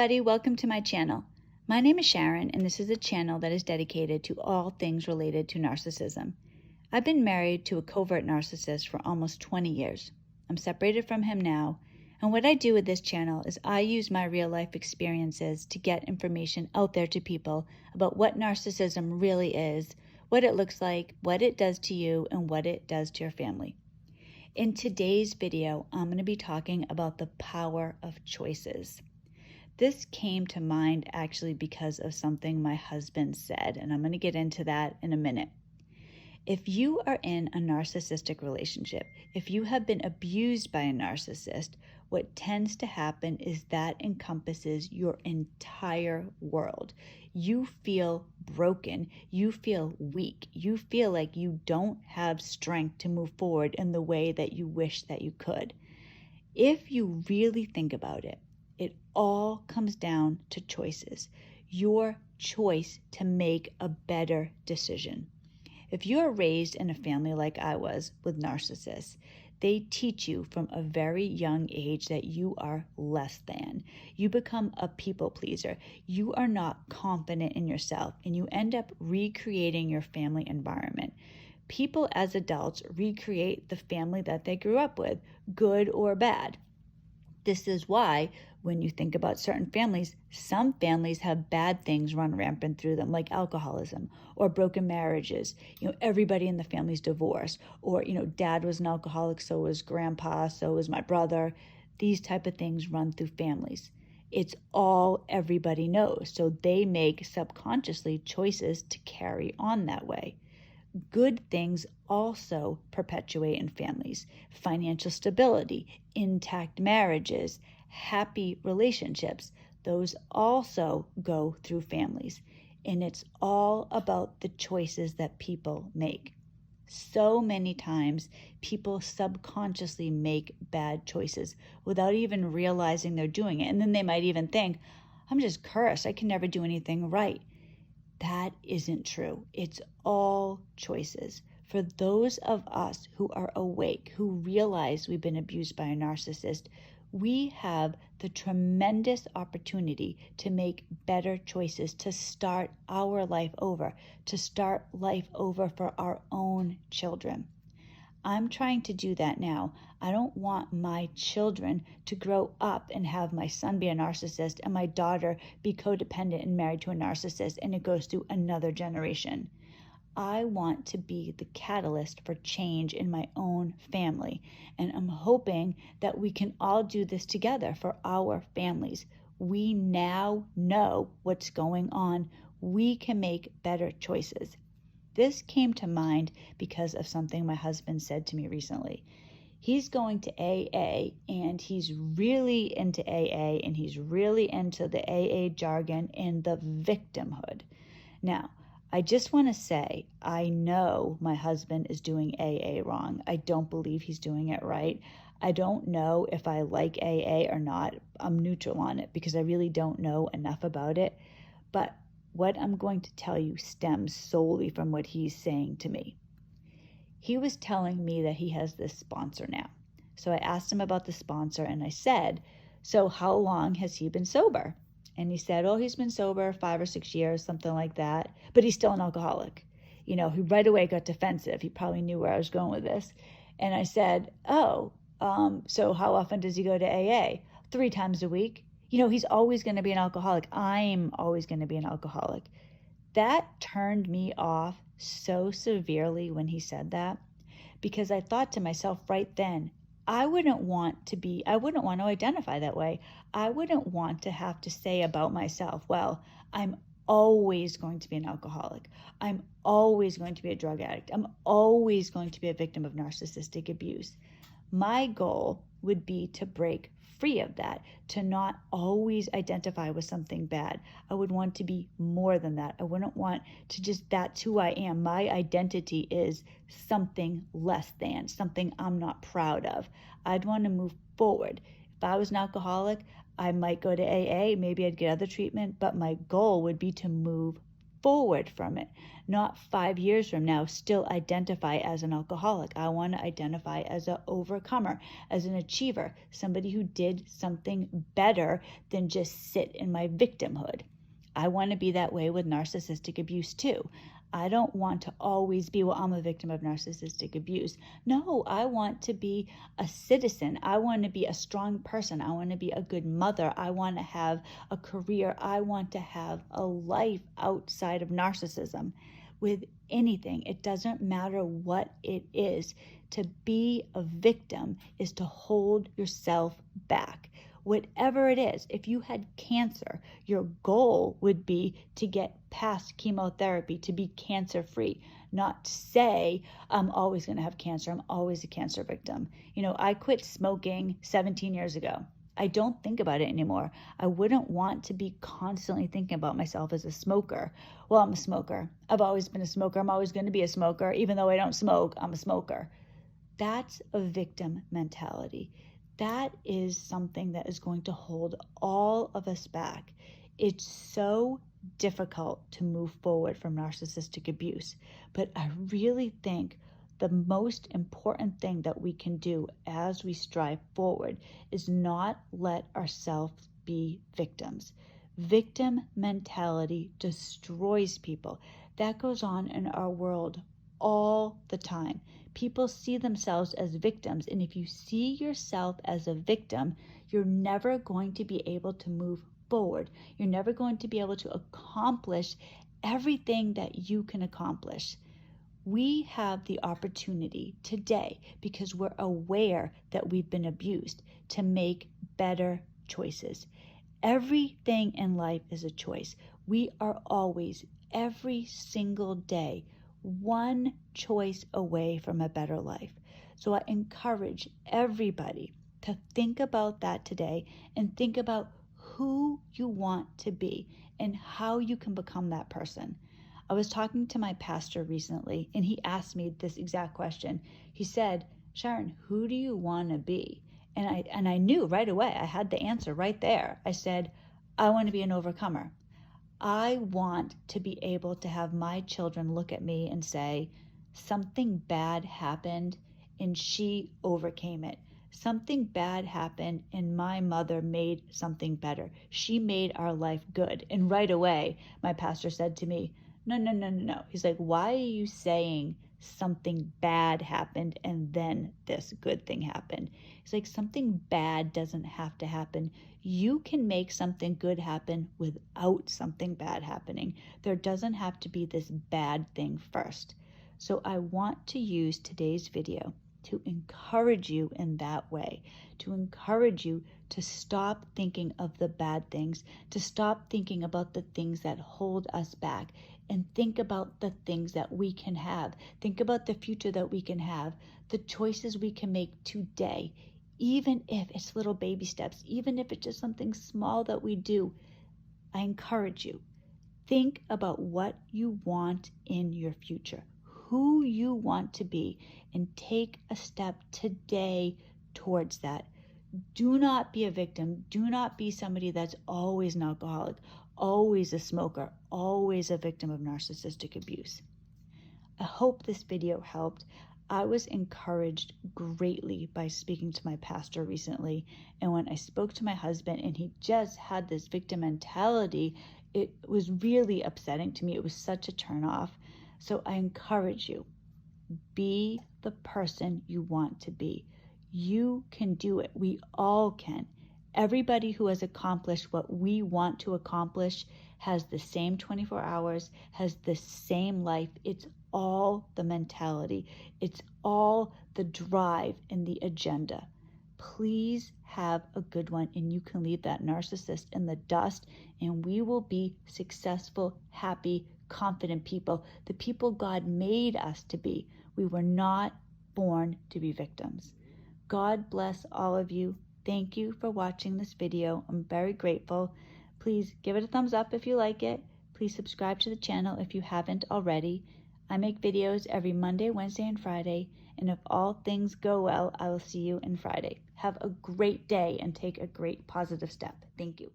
everybody, welcome to my channel. My name is Sharon, and this is a channel that is dedicated to all things related to narcissism. I've been married to a covert narcissist for almost 20 years. I'm separated from him now, and what I do with this channel is I use my real life experiences to get information out there to people about what narcissism really is, what it looks like, what it does to you, and what it does to your family. In today's video, I'm going to be talking about the power of choices. This came to mind actually because of something my husband said, and I'm going to get into that in a minute. If you are in a narcissistic relationship, if you have been abused by a narcissist, what tends to happen is that encompasses your entire world. You feel broken, you feel weak, you feel like you don't have strength to move forward in the way that you wish that you could. If you really think about it, it all comes down to choices. Your choice to make a better decision. If you are raised in a family like I was with narcissists, they teach you from a very young age that you are less than. You become a people pleaser. You are not confident in yourself, and you end up recreating your family environment. People as adults recreate the family that they grew up with, good or bad. This is why when you think about certain families, some families have bad things run rampant through them, like alcoholism or broken marriages. Everybody in the family's divorced, or, dad was an alcoholic, so was grandpa, so was my brother. These type of things run through families. It's all everybody knows, so they make subconsciously choices to carry on that way. Good things also perpetuate in families. Financial stability, intact marriages, happy relationships, those also go through families. And it's all about the choices that people make. So many times, people subconsciously make bad choices without even realizing they're doing it. And then they might even think, I'm just cursed. I can never do anything right. That isn't true. It's all choices. For those of us who are awake, who realize we've been abused by a narcissist, we have the tremendous opportunity to make better choices, to start our life over, to start life over for our own children. I'm trying to do that now. I don't want my children to grow up and have my son be a narcissist and my daughter be codependent and married to a narcissist, and it goes through another generation. I want to be the catalyst for change in my own family, and I'm hoping that we can all do this together for our families. We now know what's going on. We can make better choices. This came to mind because of something my husband said to me recently. He's going to AA, and he's really into AA, and he's really into the AA jargon and the victimhood. Now, I just want to say, I know my husband is doing AA wrong. I don't believe he's doing it right. I don't know if I like AA or not. I'm neutral on it because I really don't know enough about it. But what I'm going to tell you stems solely from what he's saying to me. He was telling me that he has this sponsor now. So I asked him about the sponsor, and I said, so how long has he been sober? And he said, he's been sober 5 or 6 years, something like that, but he's still an alcoholic. He right away got defensive. He probably knew where I was going with this. And I said, so how often does he go to AA? 3 times a week. He's always going to be an alcoholic. I'm always going to be an alcoholic. That turned me off so severely when he said that, because I thought to myself right then, I wouldn't want to identify that way. I wouldn't want to have to say about myself, well, I'm always going to be an alcoholic. I'm always going to be a drug addict. I'm always going to be a victim of narcissistic abuse. My goal would be to break free of that, to not always identify with something bad. I would want to be more than that. I wouldn't want to just, that's who I am. My identity is something less than, something I'm not proud of. I'd want to move forward. If I was an alcoholic, I might go to AA, maybe I'd get other treatment, but my goal would be to move forward from it, not 5 years from now still identify as an alcoholic. I want to identify as an overcomer, as an achiever, somebody who did something better than just sit in my victimhood. I want to be that way with narcissistic abuse too. I don't want to always be, well, I'm a victim of narcissistic abuse. No, I want to be a citizen. I want to be a strong person. I want to be a good mother. I want to have a career. I want to have a life outside of narcissism. With anything, it doesn't matter what it is. To be a victim is to hold yourself back. Whatever it is, if you had cancer, your goal would be to get past chemotherapy, to be cancer-free, not to say, I'm always going to have cancer, I'm always a cancer victim. I quit smoking 17 years ago. I don't think about it anymore. I wouldn't want to be constantly thinking about myself as a smoker. Well, I'm a smoker. I've always been a smoker. I'm always going to be a smoker. Even though I don't smoke, I'm a smoker. That's a victim mentality. That is something that is going to hold all of us back. It's so difficult to move forward from narcissistic abuse, but I really think the most important thing that we can do as we strive forward is not let ourselves be victims. Victim mentality destroys people. That goes on in our world all the time. People see themselves as victims, and if you see yourself as a victim, you're never going to be able to move forward. You're never going to be able to accomplish everything that you can accomplish. We have the opportunity today, because we're aware that we've been abused, to make better choices. Everything in life is a choice. We are always, every single day, one choice away from a better life. So I encourage everybody to think about that today and think about who you want to be and how you can become that person. I was talking to my pastor recently, and he asked me this exact question. He said, Sharon, who do you want to be? And I knew right away. I had the answer right there. I said, I want to be an overcomer. I want to be able to have my children look at me and say, something bad happened and she overcame it. Something bad happened and my mother made something better. She made our life good. And right away, my pastor said to me, no. He's like, why are you saying something bad happened and then this good thing happened? He's like, something bad doesn't have to happen. You can make something good happen without something bad happening. There doesn't have to be this bad thing first. So I want to use today's video to encourage you in that way, to encourage you to stop thinking of the bad things, to stop thinking about the things that hold us back, and think about the things that we can have. Think about the future that we can have, the choices we can make today, even if it's little baby steps, even if it's just something small that we do. I encourage you, think about what you want in your future, who you want to be, and take a step today towards that. Do not be a victim. Do not be somebody that's always an alcoholic, always a smoker, always a victim of narcissistic abuse. I hope this video helped. I was encouraged greatly by speaking to my pastor recently. And when I spoke to my husband and he just had this victim mentality, it was really upsetting to me. It was such a turnoff. So I encourage you, be the person you want to be. You can do it. We all can. Everybody who has accomplished what we want to accomplish has the same 24 hours, has the same life. It's all the mentality. It's all the drive and the agenda. Please have a good one, and you can leave that narcissist in the dust, and we will be successful, happy, confident people, the people God made us to be. We were not born to be victims. God bless all of you. Thank you for watching this video. I'm very grateful. Please give it a thumbs up if you like it. Please subscribe to the channel if you haven't already. I make videos every Monday, Wednesday, and Friday, and if all things go well, I will see you on Friday. Have a great day and take a great positive step. Thank you.